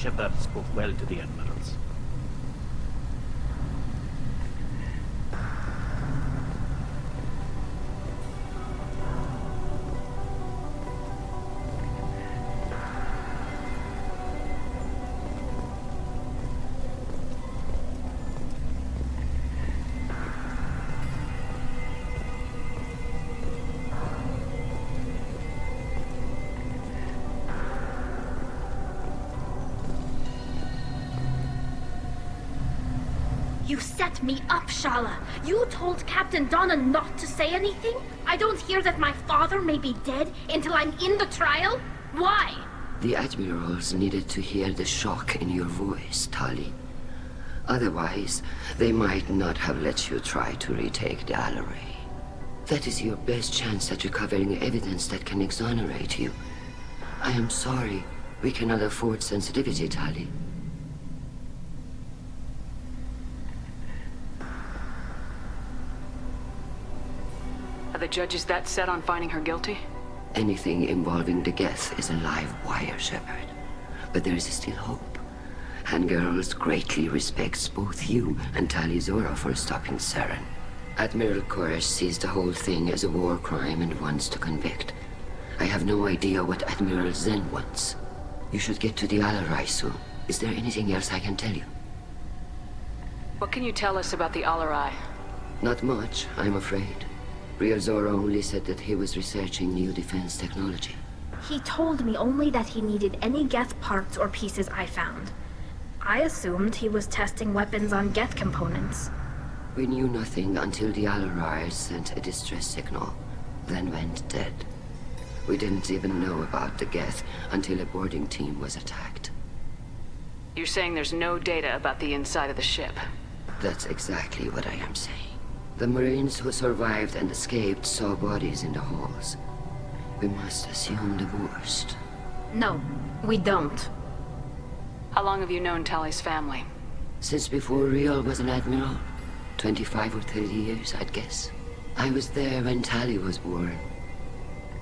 Shepard spoke well to the admirals. You set me up, Shala. You told Captain Donna not to say anything? I don't hear that my father may be dead until I'm in the trial? Why? The admirals needed to hear the shock in your voice, Tali. Otherwise, they might not have let you try to retake the Alaray. That is your best chance at recovering evidence that can exonerate you. I am sorry. We cannot afford sensitivity, Tali. Are the judges that set on finding her guilty? Anything involving the Geth is a live wire, Shepard. But there is still hope. Handgirls greatly respects both you and Tali'Zorah for stopping Saren. Admiral Koresh sees the whole thing as a war crime and wants to convict. I have no idea what Admiral Zen wants. You should get to the Alaray soon. Is there anything else I can tell you? What can you tell us about the Alaray? Not much, I'm afraid. Tali'Zorah only said that he was researching new defense technology. He told me only that he needed any Geth parts or pieces I found. I assumed he was testing weapons on Geth components. We knew nothing until the Alaray sent a distress signal, then went dead. We didn't even know about the Geth until a boarding team was attacked. You're saying there's no data about the inside of the ship? That's exactly what I am saying. The Marines who survived and escaped saw bodies in the halls. We must assume the worst. No, we don't. How long have you known Tali's family? Since before Riel was an admiral. 25 or 30 years, I'd guess. I was there when Tali was born.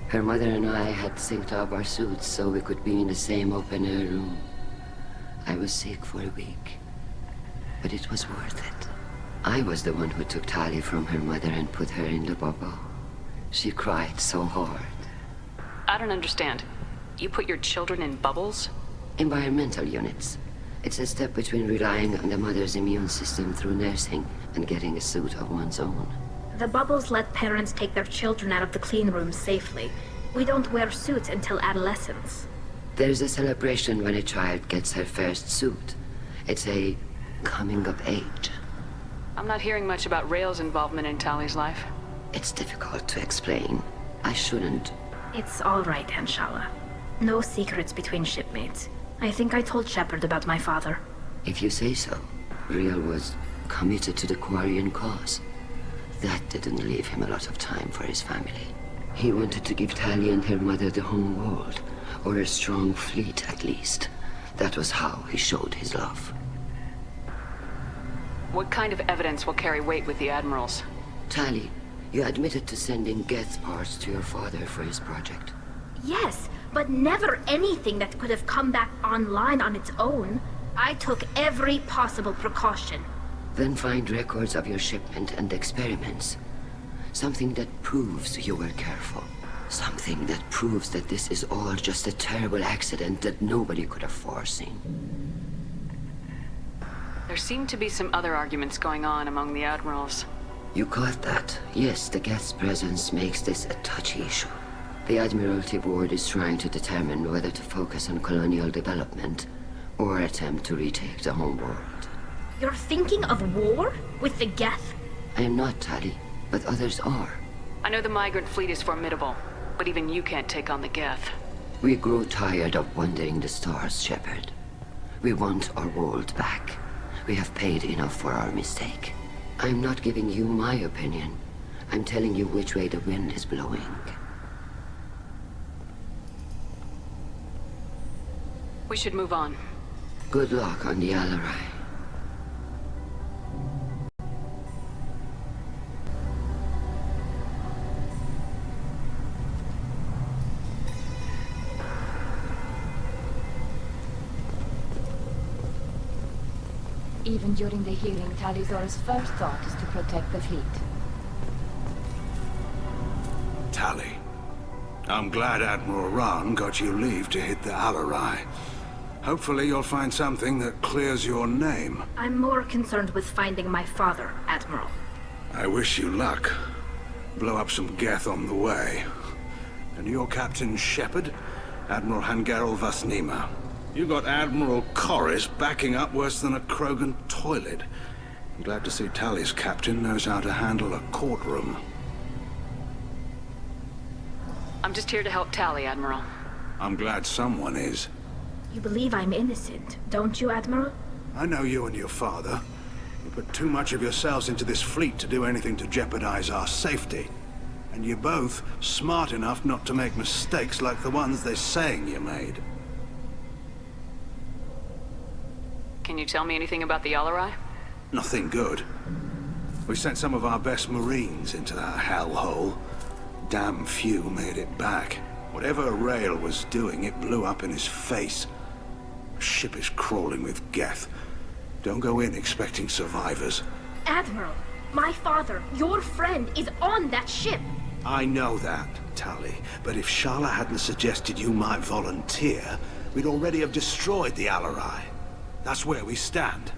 Her mother and I had synced up our suits so we could be in the same open-air room. I was sick for a week, but it was worth it. I was the one who took Tali from her mother and put her in the bubble. She cried so hard. I don't understand. You put your children in bubbles? Environmental units. It's a step between relying on the mother's immune system through nursing and getting a suit of one's own. The bubbles let parents take their children out of the clean rooms safely. We don't wear suits until adolescence. There's a celebration when a child gets her first suit. It's a coming of age. I'm not hearing much about Rael's involvement in Tali's life. It's difficult to explain. I shouldn't. It's all right, Anshala. No secrets between shipmates. I think I told Shepard about my father. If you say so. Riel was committed to the Quarian cause. That didn't leave him a lot of time for his family. He wanted to give Tali and her mother the home world, or a strong fleet at least. That was how he showed his love. What kind of evidence will carry weight with the admirals? Tali, you admitted to sending Geth parts to your father for his project. Yes, but never anything that could have come back online on its own. I took every possible precaution. Then find records of your shipment and experiments. Something that proves you were careful. Something that proves that this is all just a terrible accident that nobody could have foreseen. There seem to be some other arguments going on among the admirals. You caught that? Yes, the Geth's presence makes this a touchy issue. The Admiralty Board is trying to determine whether to focus on colonial development or attempt to retake the home world. You're thinking of war? With the Geth? I am not, Tali, but others are. I know the migrant fleet is formidable, but even you can't take on the Geth. We grow tired of wandering the stars, Shepard. We want our world back. We have paid enough for our mistake. I'm not giving you my opinion. I'm telling you which way the wind is blowing. We should move on. Good luck on the Alaray. Even during the hearing, Tali'Zorah's first thought is to protect the fleet. Tali, I'm glad Admiral Rahn got you leave to hit the Alarai. Hopefully you'll find something that clears your name. I'm more concerned with finding my father, Admiral. I wish you luck. Blow up some Geth on the way. And your Captain Shepard, Admiral Hangarel Vasnima. You got Admiral Corris backing up worse than a Krogan toilet. I'm glad to see Tali's captain knows how to handle a courtroom. I'm just here to help Tali, Admiral. I'm glad someone is. You believe I'm innocent, don't you, Admiral? I know you and your father. You put too much of yourselves into this fleet to do anything to jeopardize our safety. And you're both smart enough not to make mistakes like the ones they're saying you made. Can you tell me anything about the Alarai? Nothing good. We sent some of our best Marines into that hellhole. Damn few made it back. Whatever Rail was doing, it blew up in his face. The ship is crawling with Geth. Don't go in expecting survivors. Admiral, my father, your friend, is on that ship. I know that, Tali, but if Shala hadn't suggested you might volunteer, we'd already have destroyed the Alarai. That's where we stand.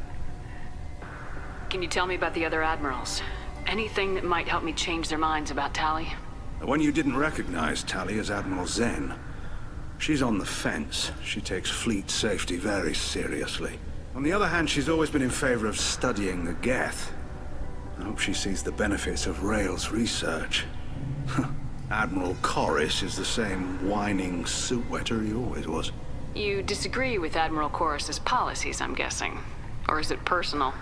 Can you tell me about the other admirals? Anything that might help me change their minds about Tali? The one you didn't recognize, Tali, is Admiral Zen. She's on the fence. She takes fleet safety very seriously. On the other hand, she's always been in favor of studying the Geth. I hope she sees the benefits of Rail's research. Admiral Corris is the same whining suit-wetter he always was. You disagree with Admiral Corris's policies, I'm guessing. Or is it personal?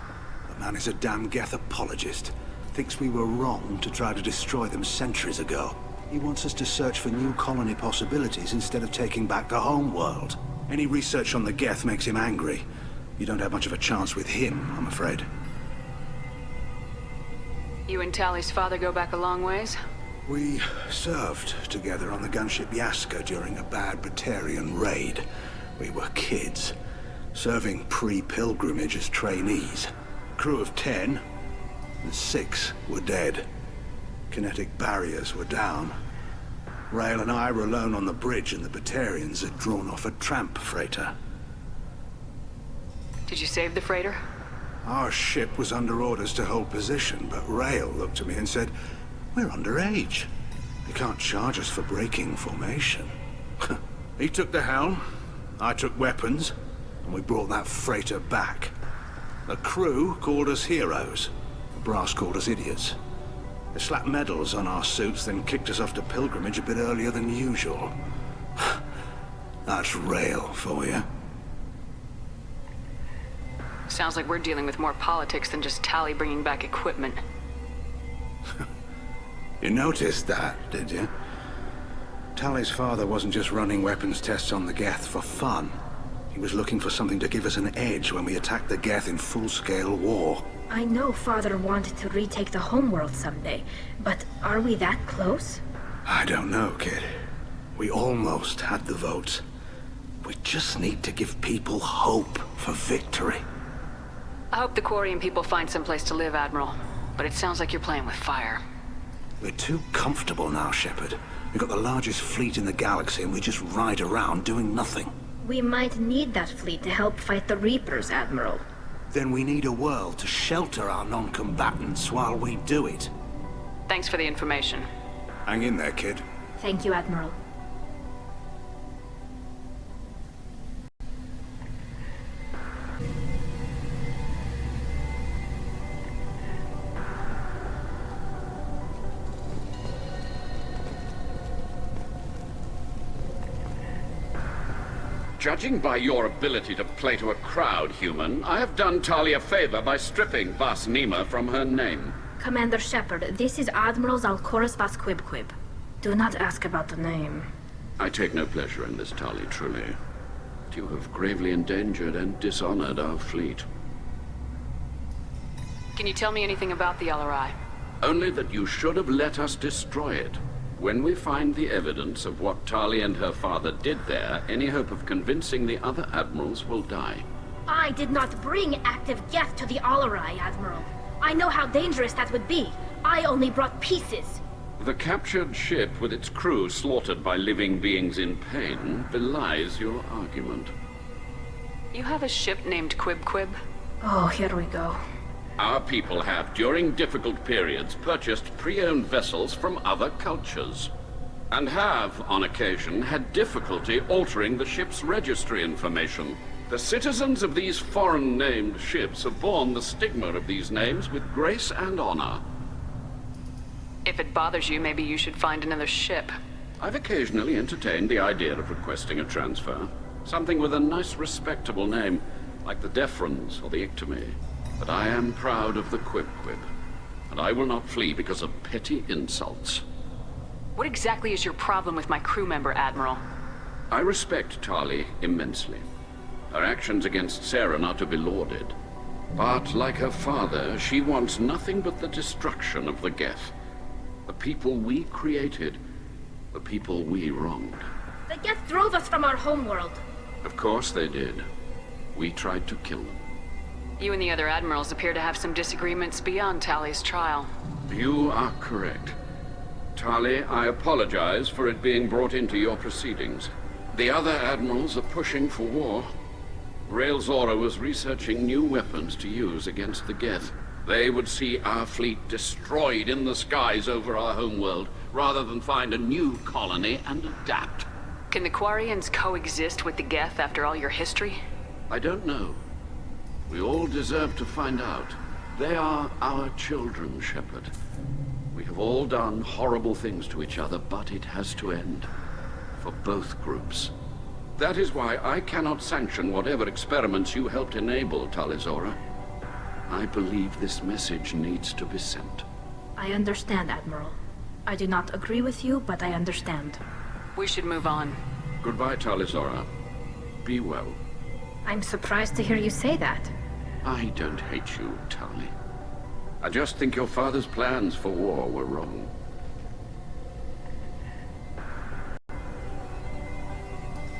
The man is a damn Geth apologist. Thinks we were wrong to try to destroy them centuries ago. He wants us to search for new colony possibilities instead of taking back the home world. Any research on the Geth makes him angry. You don't have much of a chance with him, I'm afraid. You and Tali's father go back a long ways? We served together on the gunship Yaska during a bad Batarian raid. We were kids, serving pre-pilgrimage as trainees. Crew of 10, and 6 were dead. Kinetic barriers were down. Rail and I were alone on the bridge, and the Batarians had drawn off a tramp freighter. Did you save the freighter? Our ship was under orders to hold position, but Rail looked at me and said, "We're underage. They can't charge us for breaking formation." He took the helm, I took weapons, and we brought that freighter back. The crew called us heroes. The brass called us idiots. They slapped medals on our suits, then kicked us off to pilgrimage a bit earlier than usual. That's Rail for you. Sounds like we're dealing with more politics than just Tali bringing back equipment. You noticed that, did you? Tali's father wasn't just running weapons tests on the Geth for fun. He was looking for something to give us an edge when we attacked the Geth in full-scale war. I know Father wanted to retake the homeworld someday, but are we that close? I don't know, kid. We almost had the votes. We just need to give people hope for victory. I hope the Quarian people find someplace to live, Admiral. But it sounds like you're playing with fire. We're too comfortable now, Shepard. We've got the largest fleet in the galaxy and we just ride around doing nothing. We might need that fleet to help fight the Reapers, Admiral. Then we need a world to shelter our non-combatants while we do it. Thanks for the information. Hang in there, kid. Thank you, Admiral. Judging by your ability to play to a crowd, human, I have done Tali a favor by stripping Vasnima from her name. Commander Shepard, this is Admiral Zalkoris Vasquibquib. Do not ask about the name. I take no pleasure in this, Tali, truly. But you have gravely endangered and dishonored our fleet. Can you tell me anything about the Alarai? Only that you should have let us destroy it. When we find the evidence of what Tali and her father did there, any hope of convincing the other admirals will die. I did not bring active Geth to the Alarai, Admiral. I know how dangerous that would be. I only brought pieces. The captured ship with its crew slaughtered by living beings in pain belies your argument. You have a ship named Quib? Oh, here we go. Our people have, during difficult periods, purchased pre-owned vessels from other cultures. And have, on occasion, had difficulty altering the ship's registry information. The citizens of these foreign-named ships have borne the stigma of these names with grace and honor. If it bothers you, maybe you should find another ship. I've occasionally entertained the idea of requesting a transfer. Something with a nice, respectable name, like the Defrons or the Ictomy. But I am proud of the Quib, and I will not flee because of petty insults. What exactly is your problem with my crew member, Admiral? I respect Tali immensely. Her actions against Saren are to be lauded. But like her father, she wants nothing but the destruction of the Geth. The people we created, the people we wronged. The Geth drove us from our homeworld. Of course they did. We tried to kill them. You and the other admirals appear to have some disagreements beyond Tali's trial. You are correct. Tali, I apologize for it being brought into your proceedings. The other admirals are pushing for war. Tali'Zorah was researching new weapons to use against the Geth. They would see our fleet destroyed in the skies over our homeworld, rather than find a new colony and adapt. Can the Quarians coexist with the Geth after all your history? I don't know. We all deserve to find out. They are our children, Shepard. We have all done horrible things to each other, but it has to end. For both groups. That is why I cannot sanction whatever experiments you helped enable, Tali'Zorah. I believe this message needs to be sent. I understand, Admiral. I do not agree with you, but I understand. We should move on. Goodbye, Tali'Zorah. Be well. I'm surprised to hear you say that. I don't hate you, Tali. I just think your father's plans for war were wrong.